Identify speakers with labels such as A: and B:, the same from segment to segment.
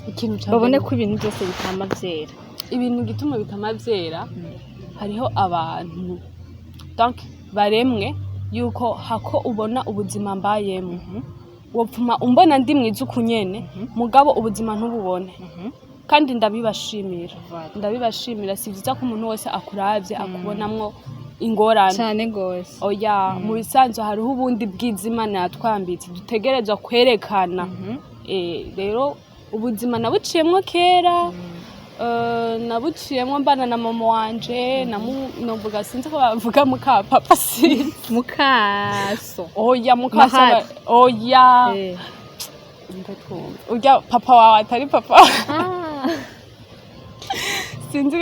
A: ikintu
B: babone ko ibintu byose bitama vyera.
A: ibintu gituma bitama vyera hariho abantu donc baremwe yuko hako ubona ubuzima mbayemo wopfuma umbona ndi mwiza ukunyene mugabo ubuzima ntububone kandi ndabibashimira si vyiza ko umuntu wese akuravye akubonamwo ingorane
B: cyane gose.
A: Oya mu bisanzwe hariho ubundi bwiza Imana yatwambitse dutegerezwa kwerekana. Rero ubuzima nabuciyemwo kera nabuciyemwo mbana na mama wanje novuga sinzi ko bavuga muka papa si
B: mukaso.
A: Oya mukaso oya urya papa wawe atari papa sinzi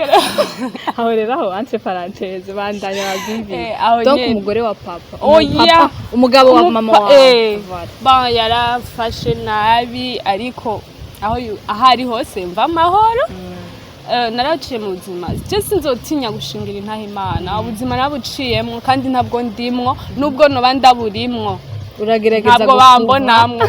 B: aho rero aho entre parenthèse bandanya bavyumviye
A: aho
B: donc umugore wa papa
A: oya
B: umugabo wa mama wawe
A: ba yarafashe nabi ariko aho ahari hose mva amahoro. Naraciye mu buzima je sinzotinya gushingira intahe Imana ubuzima nabuciyemwo kandi ntabwo ndimwo nubwo noba ndaburimwo
B: uragerageza
A: ntabwo bambonamwo.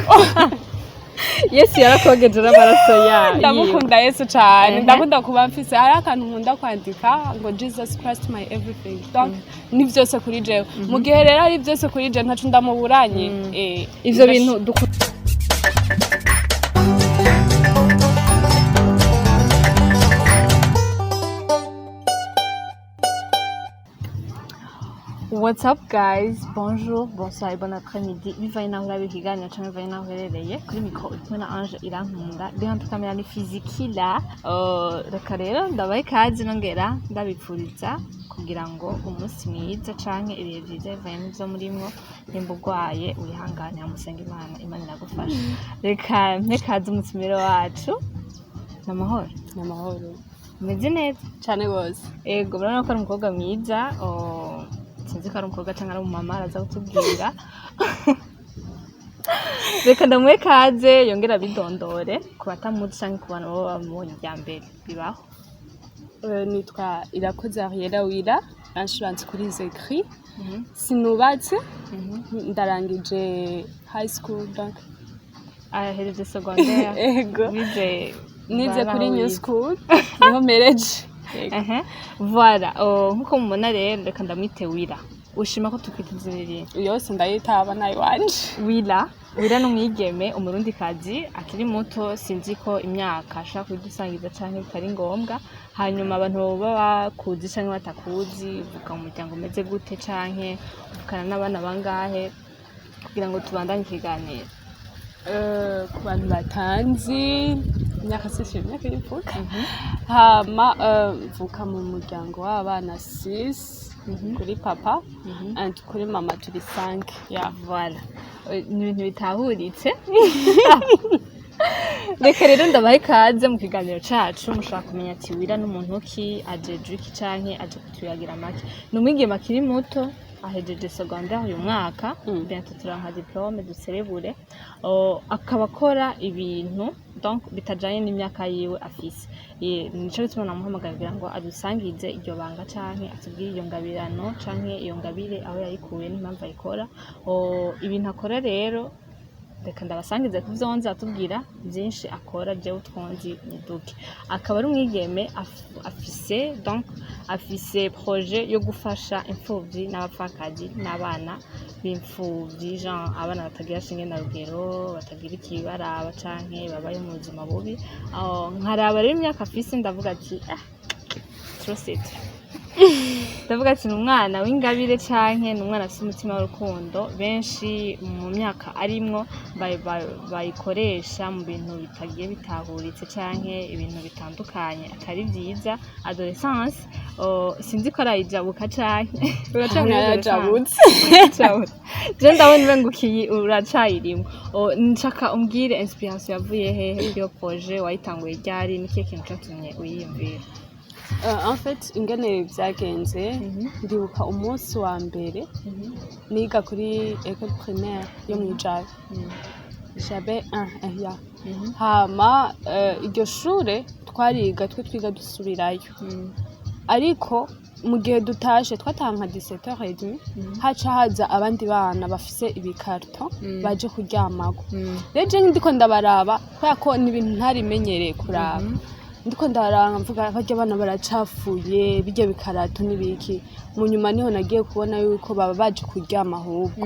B: Yesu yarakogeje n'amaraso yayo.
A: Ndamukunda Yesu cyane ndakunda kuba mfise hari akantu nkunda kwandika ngo Jesus Christ my everything donc ni byose kuri jewe mu gihe rero ari byose kuri jewe ntacu ndamuburanye.
B: Ivyo bintu What's up guys? Bonjour, bonsoir et bon après-midi. Bivanye naho urabe ikiganiro canke bivanye naho uherereye kuri mikro uri na Ange Irankunda behind camera ni Fizikila. Reka rero ndabaye kazi nongera ndabipfuriza kugira ngo umunsi mwiza canke ibihe vyiza bivanye n'ivyo murimwo nimba urwaye wihangane amusenga Imana iragufasha. Reka mpekaze umutumire wacu namahoro umeze neza
A: cyane gose.
B: Ego urabona ko ari umukobwa mwiza sinzi ko ari umukobwa cyangwa ari umumama araza kutubwira. Reka ndamuhe kaze yongera bidondore ku batamuzi canke ku bantu baba bamubonye irya mbere bibaho.
A: Nitwa Irakoze Ariela Wira insurance kuri Zekri. Sinubatse ndarangije high school donc
B: ahereje secondaire.
A: Ego nize kuri new school niho marriage.
B: Voilà nkuko mubona rero reka ndamwite Wira. Ushima ko tukwita izina riri
A: yose ndayitaba nayo wanje
B: Wira n'umwigeme umurundi kazi akiri muto sinzi ko imyaka ashaka kudusangiza canke bitari ngombwa. Hanyuma abantu baba bakuzi canke batakuzi uvuka mu muryango umeze gute canke uvukana n'abana bangahe kugira ngo tubandanye ikiganiro.
A: Ku bantu batanzi imyaka sisi imyaka y'ivuka hama mvuka mu muryango w'abana 6 kuri papa and kuri mama turi 5.
B: Voilà ni ibintu bitahuritse. Reka rero ndabaye kaze mu kiganiro cacu mushaka kumenya ati Wira n'umuntu ki ajeje iki canke aje kutuyagira make. Ni umwigeme akiri muto ahejeje secondaire uyu mwaka bientôt turanka diplome duserebure akaba akora ibintu donc bitajanye n'imyaka yiwe afise. Nico gituma namuhamagara ngo adusangize iryo banga canke atubwire iyo ngabirano canke iyo ngabire aho yayikuye n'impamvu ayikora. Ibintu akora rero reka ndabasangize kuvyonza atubwira byinshi akora jewe twonzi ni duke. Akaba ari umwigeme afise projet yo gufasha imfuvyi n'abapfakazi n'abana b'imfuvyi genre abana batagira shinge na rugero batagira ikibaraba canke babaye mu buzima bubi. Nkaraba rero imyaka afise ndavuga ati trosete ndavuga ati n'umwana w'ingabire canke n'umwana afite umutima w'urukundo. Benshi mu myaka arimwo bayikoresha mu bintu bitagiye bitahuritse canke ibintu bitandukanye atari vyiza. Adolescence sinzi ko arayijabuka canke
A: uracayijabutse
B: je ndabona ibengukiye uracayirimo. Nshaka umbwire inspiration yavuye hehe iyo projet wayitanguye ryari n'ikihe kintu catumye uyiyumvira?
A: En fait ingene vyagenze ndibuka umunsi wa mbere niga kuri école primaire yo mwijara j'avais un hama iryo shure twiga dusubirayo ariko mu gihe dutashe twataha nka 17h30 haca haza abandi bana bafise ibikarto baje kuryamako rero je ndiko ndabaraba kubera ko ni ibintu ntarimenyereye kuraba ndiko ndaranga mvuga barya bana baracafuye bijye bikarato nibiki mu nyuma niho nagiye kubona yuko baba baje kuryama ahubwo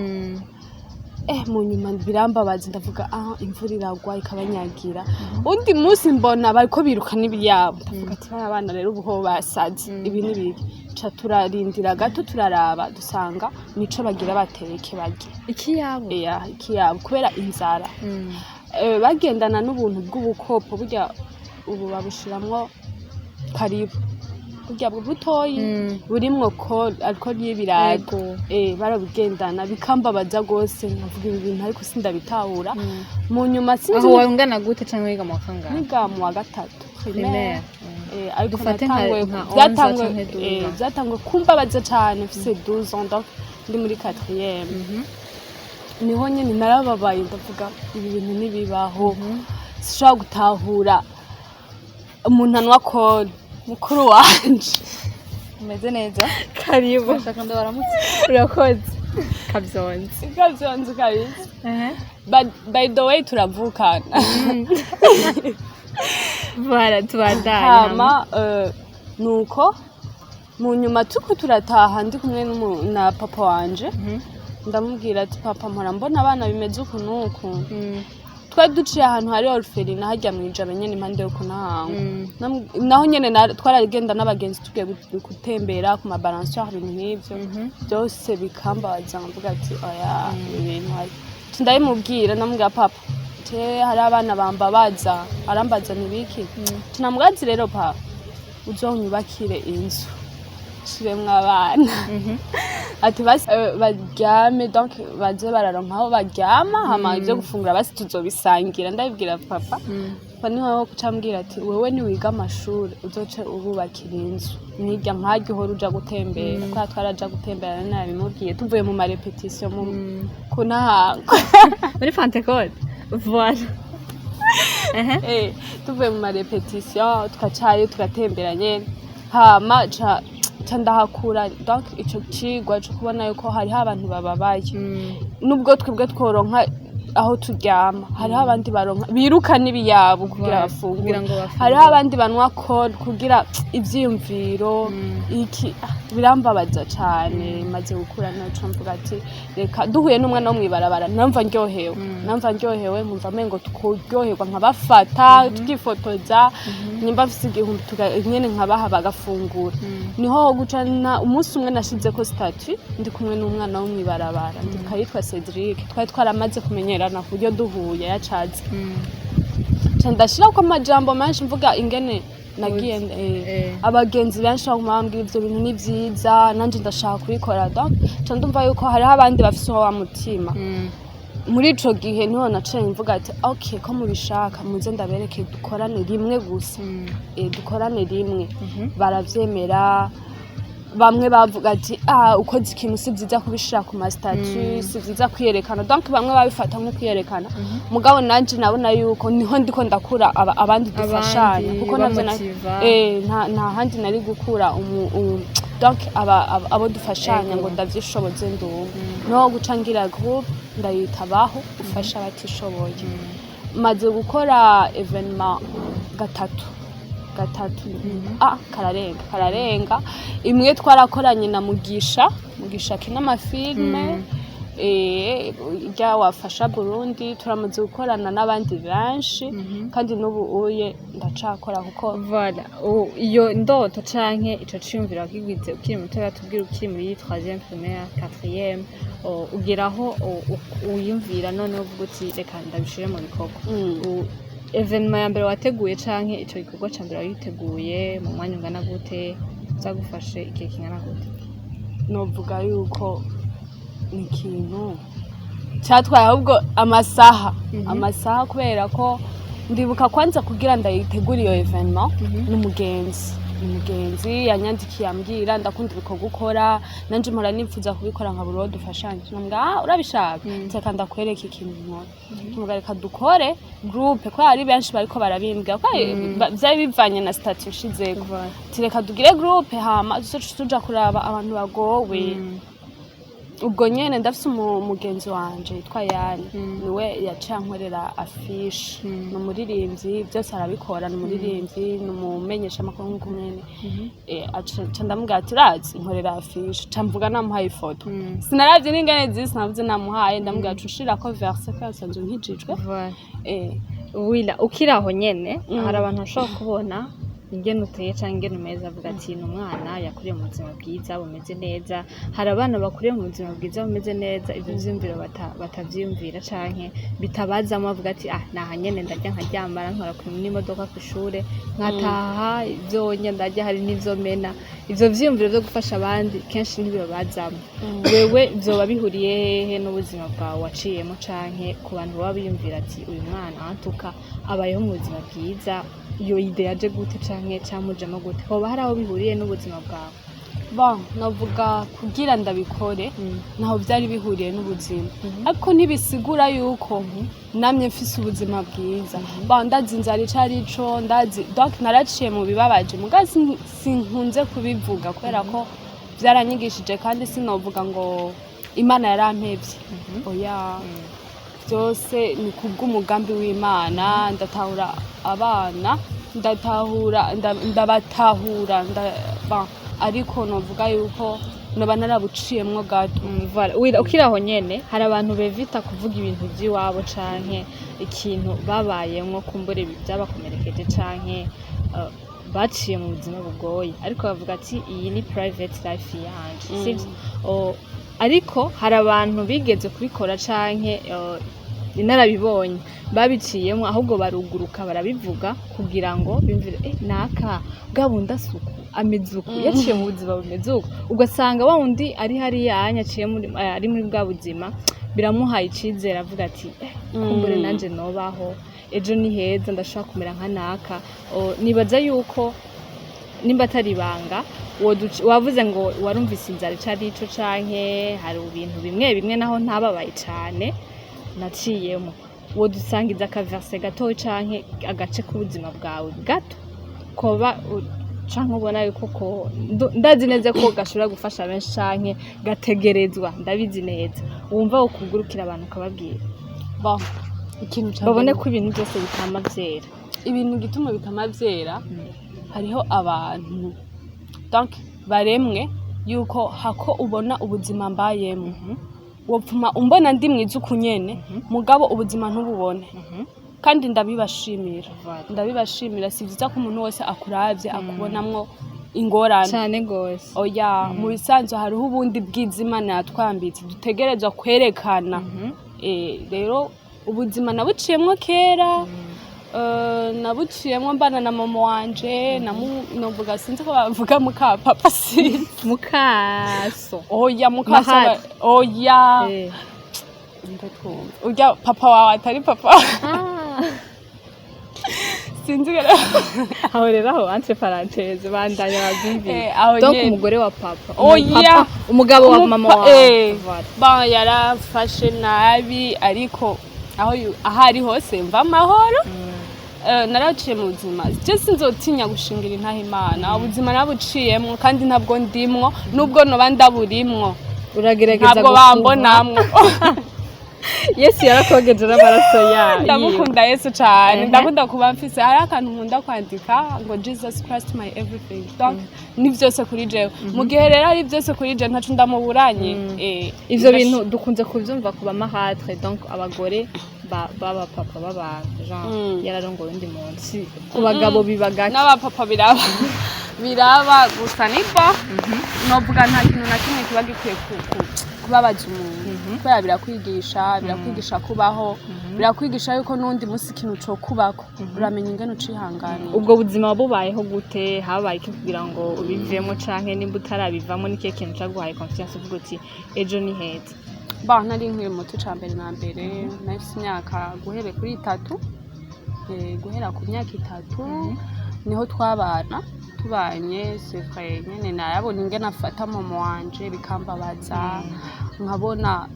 A: mu nyuma birambabaza ndavuga imvura iragwa ikabanyagira undi munsi mbona bariko biruka n'ibiyabo ndavuga ati abana rero ubu basaze ibi nibiki ca turarindira gato turaraba dusanga nico bagira bateke barye ikiyabo kubera inzara bagendana n'ubuntu bw'ubukopo burya ubu babushiramwo karibu burya butoyi burimwo alcool y'ibirago barabigendana bikambabaza gose nkavuga ibi bintu ariko sindabitahura mu nyuma sinzi
B: aho wangana gute canke wiga mu kangahe
A: niga mu wa gatatu primaire ariko
B: dufate
A: byatangwe kumbabaza cyane mfise 12 ans donc ndi muri 4e niho nyene narababaye ndavuga ibi bintu nibibaho sishobora gutahura umuntu anwa kol mukuru wanje
B: umeze neza
A: karibu
B: shaka ndabaramutse urakoze kabyonze
A: kabisa by the way turavukana
B: bara tubandanya
A: nuko mu nyuma tuko turataha ndi kumwe na papa wanje ndamubwira ati papa mpora mbona abana bimeze uku nuku twari duciye ahantu hari orpheline hajya mu ijabo nyene impande yo kunahango naho nyene twaragenda n'abagenzi tugiye gutembera ku mabalansoire ibintu nk'ivyo byose bikambaza mvuga ati oya ibintu hari ndabimubwira namubwira papa hari abana bambabaza arambaza nibiki tunamubwazi rero papa uzonyubakire inzu shiremwe abana ati basi baryame donc baje bararonka aho baryama hama ivyo gufungura basi tuzobisangira ndabibwira papa niho kucambwira ati wewe ni wiga amashuri uzoce ububakira inzu nirya nkaryo uhora uja gutembera kwa twaraja gutembera nabimubwiye tuvuye mu marepetition mu kunahango
B: muri Pentecote voilà
A: tuvuye mu marepetition tukacayo tugatembera nyene hama ndahakura donc ico cigwa cyo kubona yuko hariho abantu bababaye nubwo twebwe tworonka aho turyama hariho abandi baronka biruka n'ibiyabo kugira bafungure hariho abandi banwa kol kugira ivyiyumviro iki birambabaza cyane maze gukura naco mvuga ati reka duhuye n'umwana wo mwibarabara namva ndyohewe nkumva mengo tukuryoherwa nkabafata tukifotoza nimba mfise igihumbi nyene nkabaha bagafungura niho gucana umunsi umwe nashize ko statut ndi kumwe n'umwana wo mwibarabara ndikayitwa Cedric twari twaramaze kumenyerana kuryo duhuye yacaze ndashira ko amajambo menshi mvuga ingene nagiye abagenzi benshi bambwira ivyo bintu ni vyiza nanje ndashaka kubikora donc ndumva yuko hariho abandi bafise wa mutima muri ico gihe niho naciye mvuga ati okay ko mubishaka muze ndabereke dukorane rimwe gusa dukorane rimwe baravyemera bamwe bavuga ati ukoze ikintu si vyiza kubishira ku statut si vyiza kwiyerekana donc bamwe babifata nko kwiyerekana mugabo nanje nabona yuko niho ndiko ndakura abandi dufashanya kuko navyo nta handi nari gukura donc abo dufashanya ngo ndavyishoboze ndumva no gucangira group ndayitabaho ufasha abatishoboye maze gukora evenement gatatu kararenga imwe twarakoranye na Mugisha kina amafilme ijya wafasha Burundi turamaze gukorana n'abandi benshi kandi n'ubu uye ndacakora kuko
B: voilà iyo ndoto canke ico ciyumvira kigwize ukiri muto yatubwira ukiri muri 3e primaire 4e ugeraho uyumvira none uvuga uti reka ndabishire mu bikorwa evenement ya mbere wateguye canke ico gikorwa ca mbere witeguye mu mwanya ungana gute zagufashe igihe kingana gute
A: novuga yuko ni ikintu cyatwaye ahubwo amasaha kubera ko ndibuka kwanza kugira ndayitegura iyo evenement n'umugenzi umugenzi yanyandikiye ambwira ndakunda ibiko gukora nanje mpora nipfuza kubikora nka buro dufashanye nambwa urabishaka cyaka ndakwereka ikintu nkora mugareka dukore groupe ko ari benshi bariko barabimbwa ko byari bivanye na statut ushizeko tireka dugire groupe hama tuja kuraba abantu bagowe ubwo nyene ndafise umugenzi wanje yitwa Yani niwe yacankorera affiche no muririmbyi byose arabikora no muririmbyi no mumenyesha makuru nko mwene aca ndamubwira ati urazi nkorera affiche camvuga namuhaye ifoto sinaravye n'ingene zisi navuze namuhaye ndamubwira ati ushira ko verse ko yasanzwe nkijijwe
B: wila ukiraho nyene hari abantu bashobora kubona ingene uteye canke ingene umeze avuga ati ni umwana yakuriye mu buzima bwiza bumeze neza hari abana bakuriye mu buzima bwiza bumeze neza ivyo vyumviro batavyiyumvira canke bitabazamo avuga ati naha nyene ndarya nkaryambara nkora ku n'imodoka kw'ishure nkataha ivyonya ndarya hari n'ivyo mena ivyo vyumviro vyo gufasha abandi kenshi ntibibabazamo wewe vyoba bihuriye hehe n'ubuzima bwawe waciyemo canke ku bantu baba biyumvira ati uyu mwana antuka abayeho mu buzima bwiza iyo ide yaje gute canke camujemo gute hoba hari aho bihuriye n'ubuzima bwawe
A: navuga kugira ndabikore naho byari bihuriye n'ubuzima ariko ntibisigura yuko namye mfise ubuzima bwiza ndazi inzara icarico ndazi donc naraciye mu bibabaje mugazi sinkunze kubivuga kubera ko byaranyigishije kandi sinovuga ngo Imana yarampevye oya byose ni kubw'umugambi w'Imana ndatahura abana ndabatahura ariko novuga yuko noba narabuciyemwo gato
B: ukiraho nyene hari abantu bevita kuvuga ibintu by'iwabo canke ikintu babayemwo kumbure byabakomerekeje canke baciye mu buzima bugoye ariko bavuga ati iyi ni private life yanje sivyo ariko hari abantu bigeze kubikora canke inarabibonye babiciyemo ahubwo baruguruka barabivuga kugira ngo bimvire naka gabunda suku amezuku yaciye mu buzima bumezuku ugasanga wa undi ari hari yanyaciye ari muri bwa buzima biramuhaye icizera avuga ati kumbure nanje nobaho ejo ni heza ndashaka kumera nka naka nibaza yuko nimba atari banga wavuze ngo warumvise inzara carico canke hari ibintu bimwe naho ntababaye cane naciyemo wodusangiza akaverse gato canke agace k'ubuzima bwawe gato koba canke ubona yuko ndazi neza ko gashobora gufasha benshi canke gategerezwa ndabizi neza wumva ukugurukira abantu kababwira
A: ikintu
B: babone ko ibintu byose bitama vyera
A: ibintu gituma bitama vyera hariho abantu donc baremwe yuko hako ubona ubuzima mbayemo wopfuma umbona ndi mwiza ukunyene mugabo ubuzima ntububone kandi ndabibashimira si vyiza ko umuntu wese akuravye akubonamwo ingorane
B: cyane gose
A: oya mu bisanzwe hariho ubundi bw'Imana yatwambitse dutegerezwa kwerekana rero ubuzima nabuciyemwo kera nabuciyemwo mbana na mama wanje novuga sinzi ko bavuga muka papa si
B: mukaso
A: oya mukaso oya urya papa wawe atari papa sinzi gara
B: aho rero aho entre parenthèse bandanya bavyumviye
A: donc
B: umugore wa papa
A: oya
B: umugabo wa mama wawe
A: yarafashe nabi ariko aho ahari hose mva amahoro naraciye mu buzima je sinzotinya gushingira intaha Imana ubuzima nabuciyemwo kandi ntabwo ndimwo nubwo noba ndaburimwo
B: uragerageza
A: ntabwo bambonamwo
B: Yesu yarakogeje n'amaraso yayo
A: ndamukunda Yesu cyane ndakunda kuba mfise hari akantu nkunda kwandika ngo Jesus Christ my everything donc ni byose kuri jewe mu gihe rero ari byose kuri jewe ntacu ndamuburanye
B: ivyo bintu dukunze kuvyumva kuba mahatre donc abagore baba papa baba Jean yararongoye undi munsi ku bagabo bibagaki
A: n'aba papa biraba gusa nibwo novuga nta kintu na kimwe kiba gikwiye kubabaza umuntu kubera birakwigisha kubaho birakwigisha yuko n'undi musi ikintu co kubako uramenya ingene ucihanganira
B: ubwo buzima bubayeho gute habaye iki kugira ngo ubivemo canke nimba utarabivamo n'ikihe kintu caguhaye confiance uvuga uti ejo ni heza
A: nari nkiri muto ca mbere na mbere nafise imyaka guhere kuri 3 guhera ku myaka 3 niho twabana tubanye sefre nyene narabona ingene afata mama wanje bikambabaza nkabona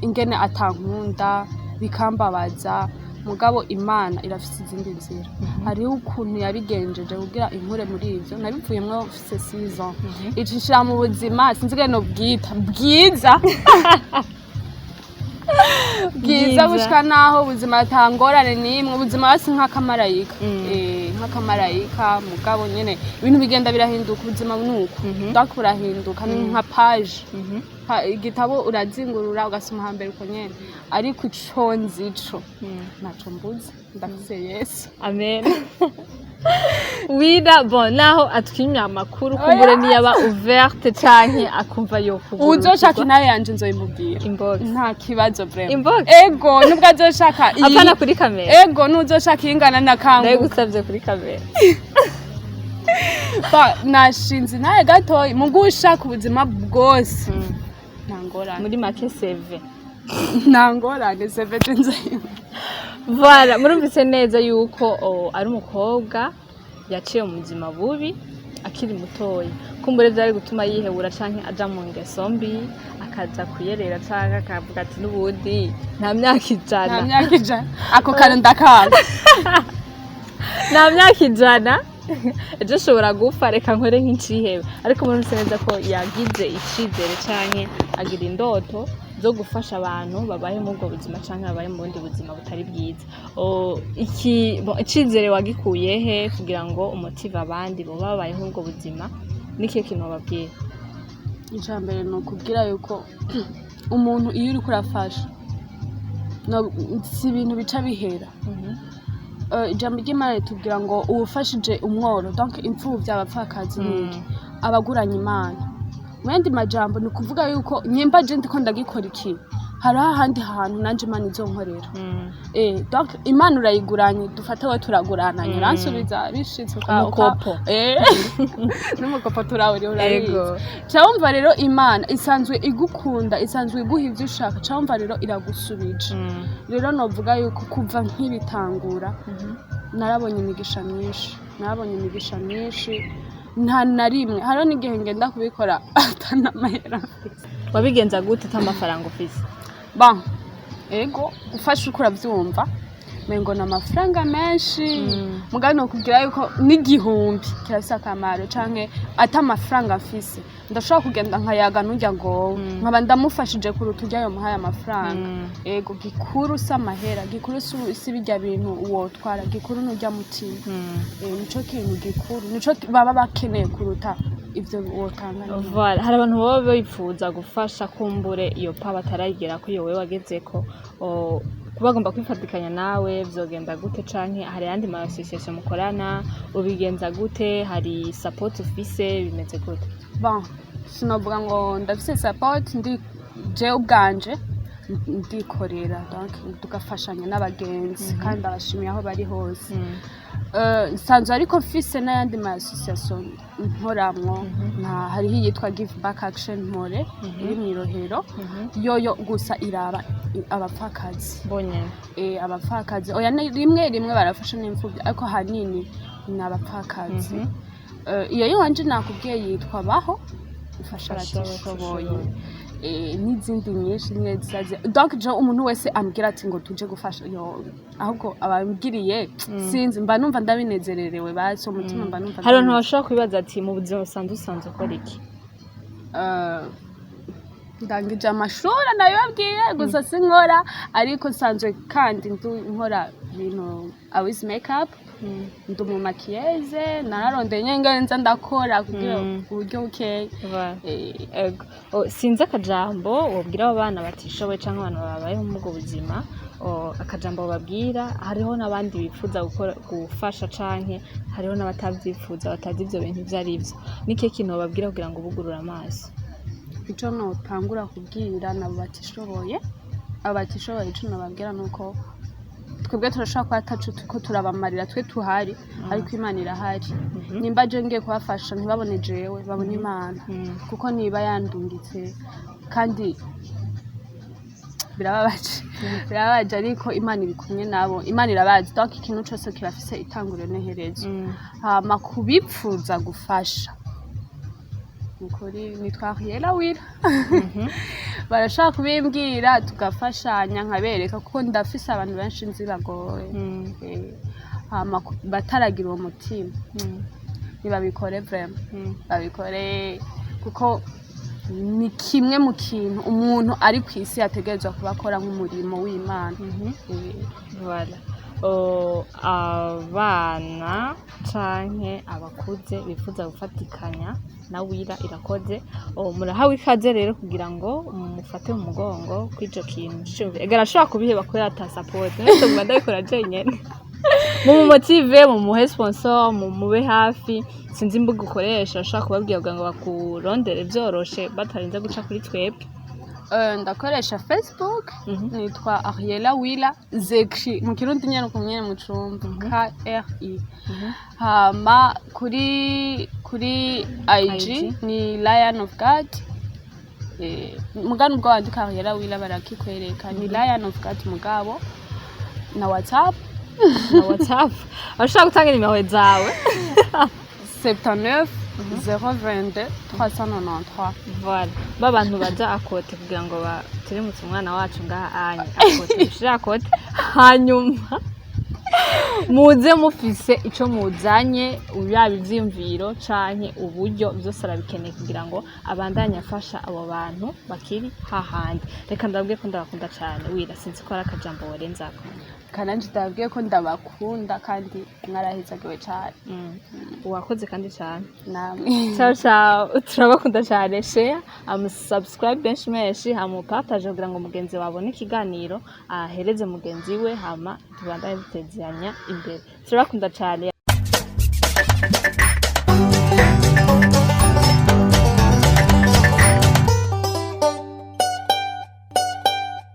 A: ingene atankunda bikambabaza mugabo Imana irafise izindi nzira hariho ukuntu yabigenjeje kugira inkure muri ivyo nabivuyemwo mfise 6 ans icishira mu buzima sinzi ngene bwita bwiza bwiza bushika naho ubuzima atangorane nimwe ubuzima basi nk'akamarayika nk'akamarayika mugabo nyene ibintu bigenda birahinduka ubuzima nuko donc burahinduka nka page igitabo urazingurura ugasoma hambere uko nyene ariko ico nzico naco mbuze ndafise Yesu
B: amen wida bon naho atwimya amakuru kumbure niyaba ouverte canke akumva yo kugura
A: uzoshaka nayo yanje nzoyimubwira
B: inbox
A: nta kibazo vraiment
B: inbox
A: ego nubwo azoshaka
B: apana kuri kamera
A: ego nuzoshaka ingana na kangu
B: ndaye gusavye kuri kamera
A: ba nashinze naye gatoyi mu gushaka ubuzima bwose ntangorane
B: muri make CV
A: ntangorane CV nzoyimubwira
B: Voilà, murumvise neza yuko ari umukobwa yaciye mu buzima bubi akiri mutoyi kumbure vyari gutuma yihebura canke aja mu ngeso mbi akaza kuyerera canke akavuga ati n'ubundi nta myaka ijana
A: ako kare ndakaza
B: nta myaka ijana ejo ushobora gupfa reka nkore nk'icihebe ariko murumvise neza ko yagize icizere canke agira indoto zo gufasha abantu babaye mu bwo buzima canke babaye mu bundi buzima butari bwiza icizere wagikuye he kugira ngo umutive abandi bo babayeho ubwo buzima niki kintu bababwira
A: icambere no kugira yuko umuntu iyo uri kurafasha no si ibintu bica bihera ijambo ry'Imana ritubwira ngo uwufashije umworo donc imfuvyi abapfakazi n'iki abaguranye Imana Mwende majambo ni kuvuga yuko nyimba je ndiko ndagikora iki hari ahandi hantu nanje Imana izonkorera donc Imana urayiguranye dufata we turagurana nyiransubiza bishitse
B: umukopo
A: n'umukopo turawuri urayigo cyumva rero Imana isanzwe igukunda isanzwe iguha ivyo ushaka cyumva rero iragusubije rero novuga yuko kuva nk'ibitangura narabonye imigisha myinshi nta na rimwe haro n'igihe ngenda kubikora atana mahera
B: wabigenza gute amafaranga ufise
A: ba ego ufasha ukura byumva mengo na amafaranga menshi mugani no kugira yuko n'igihumbi kirasa akamaro canke ata amafaranga afise ndashaka kugenda nkayaga nujya ngo nkaba ndamufashije kuruta ujyayo muhaye amafaranga ego gikuru samahera gikuru si bijya bintu uwo twara gikuru nujya mutima nico kintu gikuru nico baba bakeneye kuruta ivyo wotanga
B: voilà hari abantu baba bifuza gufasha kumbure iyo pa bataragera ko iyo wewe wagezeko kuba agomba kwifatikanya nawe vyogenda gute canke hari yandi ma association mukorana ubigenza gute hari support ufise bimeze gute
A: bon sinovuga ngo ndafise support ndi je ubwanje ndikorera donc tugafashanya n'abagenzi kandi abashimiye aho bari hose nsanzwe ariko mfise n'ayandi ma association nkoramwo hariho yitwa Give Back Action Mpore iri mu Irohero yoyo gusa iraba abapfakazi
B: bonye
A: abapfakazi oya rimwe barafasha n'imfuvyi ariko hanini ni abapfakazi iyo yanje nakubwiye yitwa baho ufasha abatishoboye n'izindi nyinshi neza donc je umuntu wese ambwira ati ngo tuje gufasha yo ahubwo abambwiriye sinzi mba numva ndabinezererewe baso umutima mba numva
B: hari abantu bashaka kwibaza ati mu buzima usanzwe ukora iki
A: ndangije amashuri nayo babwiye gusa sinkora ariko nsanzwe kandi nkora ibintu awiz makeup ndi mu maquillage nararondeye nyengenza ndakora kugira uburyo bukeye
B: sinzi akajambo wabwira abana batishoboye canke abantu babayeho mu bwo buzima akajambo babwira hariho n'abandi bifuza gufasha canke hariho n'abatavyifuza batazi ivyo bintu vyari ivyo niki kintu babwira kugira ngo bugurura amaso
A: ico no tangura kubwira nabo batishoboye ico nababwira nuko twebwe turashaka kwatacu tuko turabamarira twe tuhari ariko Imana irahari nimba je ngiye kubafasha ntibabone jewe babone Imana kuko niba yandungitse kandi birababaje ariko Imana iri kumwe nabo, Imana irabazi donc ikintu cyose kirafise itanguriro n'iherezo. Hama kubipfuza gufasha ukuri nitwa nahuye barashaka kubimbwira tugafashanya nkabereka kuko ndafise abantu benshi nzi bagoye hama bataragira uwo mutima nibabikore vraiment babikore kuko ni kimwe mu kintu umuntu ari ku isi yategerezwa kubakora nk'umurimo w'Imana.
B: Voilà. Abana canke abakuze bifuza gufatikanya nahuye irakoze murahawe ikaze rero kugira ngo mufate mu mugongo kw'ico kintu egara ashobora kubiheba kubera ata support nese muganda bikora jenyene mu motive mu muhe sponsor mu mube hafi sinzi imbuga ukoresha ashaka kubabwira ngo bakurondere byoroshe batarinze guca kuri twebwe.
A: Ndakoresha Facebook nitwa Ariela Wila Zekshi mu kirundi nyene kumwe mu cumba KRI. Hama kuri IG ni Lion of God. Mugano ubwo wandika Ariela Wila barakikwereka ni Lion of God mugabo na WhatsApp
B: ashaka gutanga nimero zawe
A: 79 022 393.
B: Voilà. Babantu baja akote kugira ngo batiremutse umwana wacu ngaha anye akote bishira akote hanyuma muze mufise ico muzanye yaba ivyimviro canke uburyo byose arabikeneye kugira ngo abandanye afasha abo bantu bakiri hahandi. Reka ndabwiye ko ndabakunda cyane wira sinzi ko ari akajambo warenzako
A: kananje ndabwiye ko ndabakunda kandi mwarahizagiwe cyane.
B: Wakoze kandi cyane
A: namwe
B: ciao turabakunda cyane share subscribe benshi meshi hama partage kugira ngo mugenzi wabone ikiganiro ahereze mugenzi we hama tubandanye dutezanya imbere turabakunda cyane.